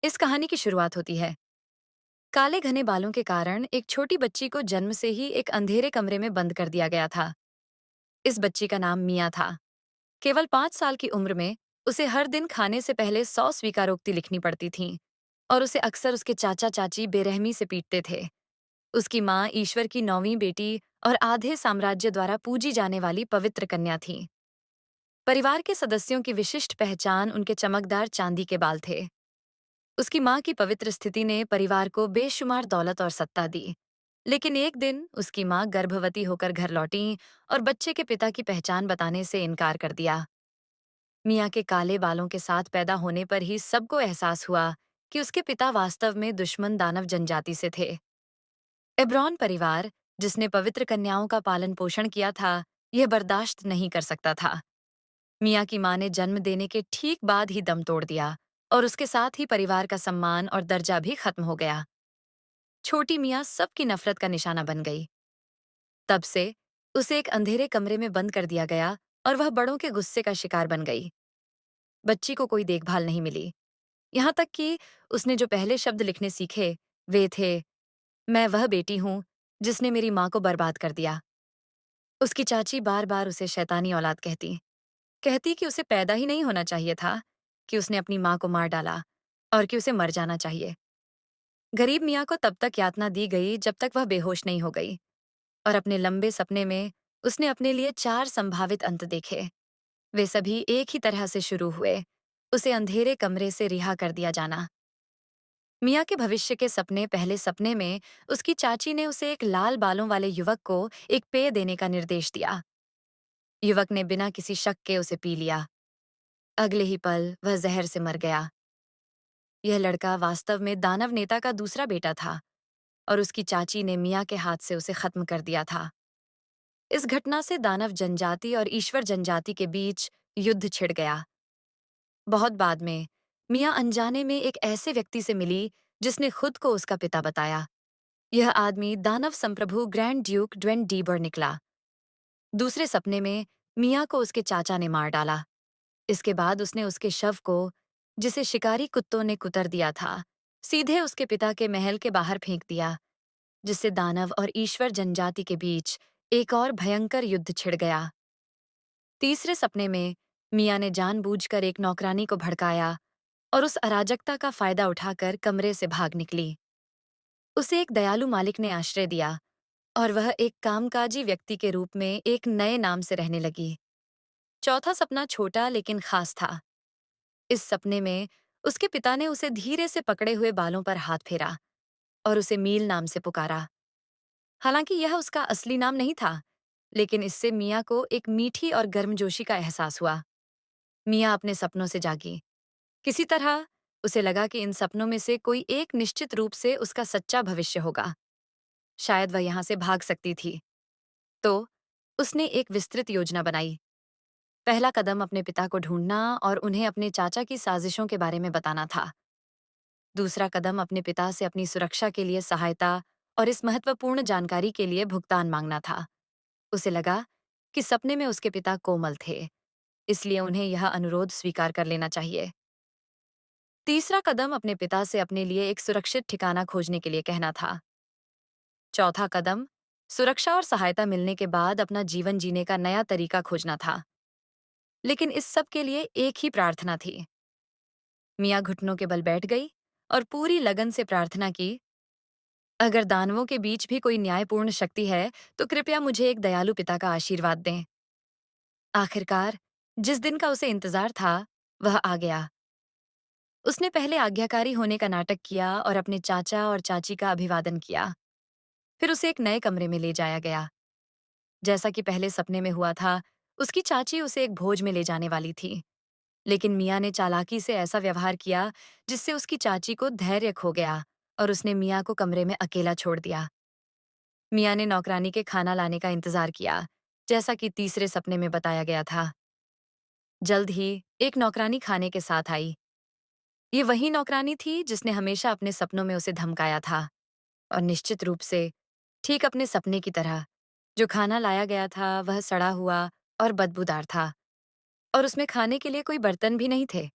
इस कहानी की शुरुआत होती है। काले घने बालों के कारण एक छोटी बच्ची को जन्म से ही एक अंधेरे कमरे में बंद कर दिया गया था। इस बच्ची का नाम मिया था। केवल 5 साल की उम्र में उसे हर दिन खाने से पहले 100 स्वीकारोक्ति लिखनी पड़ती थीं और उसे अक्सर उसके चाचा चाची बेरहमी से पीटते थे। उसकी माँ ईश्वर की 9वीं बेटी और आधे साम्राज्य द्वारा पूजी जाने वाली पवित्र कन्या थी। परिवार के सदस्यों की विशिष्ट पहचान उनके चमकदार चांदी के बाल थे। उसकी माँ की पवित्र स्थिति ने परिवार को बेशुमार दौलत और सत्ता दी। लेकिन एक दिन उसकी माँ गर्भवती होकर घर लौटी और बच्चे के पिता की पहचान बताने से इनकार कर दिया। मियाँ के काले बालों के साथ पैदा होने पर ही सबको एहसास हुआ कि उसके पिता वास्तव में दुश्मन दानव जनजाति से थे। एब्रॉन परिवार, जिसने पवित्र कन्याओं का पालन पोषण किया था, यह बर्दाश्त नहीं कर सकता था। मियाँ की माँ ने जन्म देने के ठीक बाद ही दम तोड़ दिया और उसके साथ ही परिवार का सम्मान और दर्जा भी खत्म हो गया। छोटी मियाँ सबकी नफरत का निशाना बन गई। तब से उसे एक अंधेरे कमरे में बंद कर दिया गया और वह बड़ों के गुस्से का शिकार बन गई। बच्ची को कोई देखभाल नहीं मिली, यहाँ तक कि उसने जो पहले शब्द लिखने सीखे, वे थे, मैं वह बेटी हूँ जिसने मेरी माँ को बर्बाद कर दिया। उसकी चाची बार बार उसे शैतानी औलाद कहती कहती कि उसे पैदा ही नहीं होना चाहिए था, कि उसने अपनी माँ को मार डाला और कि उसे मर जाना चाहिए। गरीब मियाँ को तब तक यातना दी गई जब तक वह बेहोश नहीं हो गई, और अपने लंबे सपने में उसने अपने लिए 4 संभावित अंत देखे। वे सभी एक ही तरह से शुरू हुए, उसे अंधेरे कमरे से रिहा कर दिया जाना। मियाँ के भविष्य के सपने पहले सपने में उसकी चाची ने उसे एक लाल बालों वाले युवक को एक पेय देने का निर्देश दिया। युवक ने बिना किसी शक के उसे पी लिया। अगले ही पल वह जहर से मर गया। यह लड़का वास्तव में दानव नेता का दूसरा बेटा था और उसकी चाची ने मियाँ के हाथ से उसे खत्म कर दिया था। इस घटना से दानव जनजाति और ईश्वर जनजाति के बीच युद्ध छिड़ गया। बहुत बाद में मियाँ अनजाने में एक ऐसे व्यक्ति से मिली जिसने खुद को उसका पिता बताया। यह आदमी दानव संप्रभु ग्रैंड ड्यूक ड्वेन डीबर निकला। दूसरे सपने में मियाँ को उसके चाचा ने मार डाला। इसके बाद उसने उसके शव को, जिसे शिकारी कुत्तों ने कुतर दिया था, सीधे उसके पिता के महल के बाहर फेंक दिया, जिससे दानव और ईश्वर जनजाति के बीच एक और भयंकर युद्ध छिड़ गया। तीसरे सपने में मियाँ ने जानबूझकर एक नौकरानी को भड़काया और उस अराजकता का फायदा उठाकर कमरे से भाग निकली। उसे एक दयालु मालिक ने आश्रय दिया और वह एक कामकाजी व्यक्ति के रूप में एक नए नाम से रहने लगी। चौथा सपना छोटा लेकिन खास था। इस सपने में उसके पिता ने उसे धीरे से पकड़े हुए बालों पर हाथ फेरा और उसे मील नाम से पुकारा। हालांकि यह उसका असली नाम नहीं था, लेकिन इससे मिया को एक मीठी और गर्मजोशी का एहसास हुआ। मिया अपने सपनों से जागी। किसी तरह उसे लगा कि इन सपनों में से कोई एक निश्चित रूप से उसका सच्चा भविष्य होगा। शायद वह यहाँ से भाग सकती थी। तो उसने एक विस्तृत योजना बनाई। पहला कदम अपने पिता को ढूंढना और उन्हें अपने चाचा की साजिशों के बारे में बताना था। दूसरा कदम अपने पिता से अपनी सुरक्षा के लिए सहायता और इस महत्वपूर्ण जानकारी के लिए भुगतान मांगना था। उसे लगा कि सपने में उसके पिता कोमल थे, इसलिए उन्हें यह अनुरोध स्वीकार कर लेना चाहिए। तीसरा कदम अपने पिता से अपने लिए एक सुरक्षित ठिकाना खोजने के लिए कहना था। चौथा कदम सुरक्षा और सहायता मिलने के बाद अपना जीवन जीने का नया तरीका खोजना था। लेकिन इस सब के लिए एक ही प्रार्थना थी। मियाँ घुटनों के बल बैठ गई और पूरी लगन से प्रार्थना की, अगर दानवों के बीच भी कोई न्यायपूर्ण शक्ति है, तो कृपया मुझे एक दयालु पिता का आशीर्वाद दें। आखिरकार, जिस दिन का उसे इंतजार था, वह आ गया। उसने पहले आज्ञाकारी होने का नाटक किया और अपने चाचा और चाची का अभिवादन किया। फिर उसे एक नए कमरे में ले जाया गया। जैसा कि पहले सपने में हुआ था, उसकी चाची उसे एक भोज में ले जाने वाली थी। लेकिन मियाँ ने चालाकी से ऐसा व्यवहार किया जिससे उसकी चाची को धैर्य खो गया और उसने मियाँ को कमरे में अकेला छोड़ दिया। मियाँ ने नौकरानी के खाना लाने का इंतजार किया, जैसा कि तीसरे सपने में बताया गया था। जल्द ही एक नौकरानी खाने के साथ आई। ये वही नौकरानी थी जिसने हमेशा अपने सपनों में उसे धमकाया था, और निश्चित रूप से ठीक अपने सपने की तरह जो खाना लाया गया था वह सड़ा हुआ और बदबूदार था, और उसमें खाने के लिए कोई बर्तन भी नहीं थे।